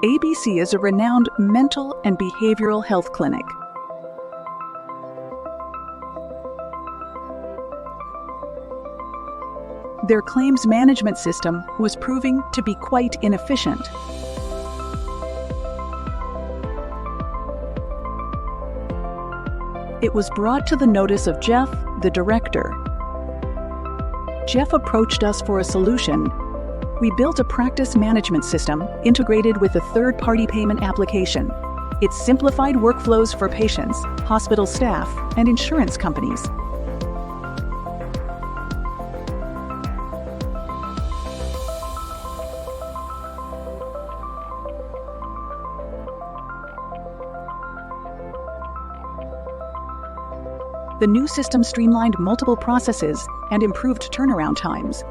ABC is a renowned mental and behavioral health clinic. Their claims management system was proving to be quite inefficient. It was brought to the notice of Jeff, the director. Jeff approached us for a solution. We built a practice management system integrated with a third-party payment application. It simplified workflows for patients, hospital staff, and insurance companies. The new system streamlined multiple processes and improved turnaround times,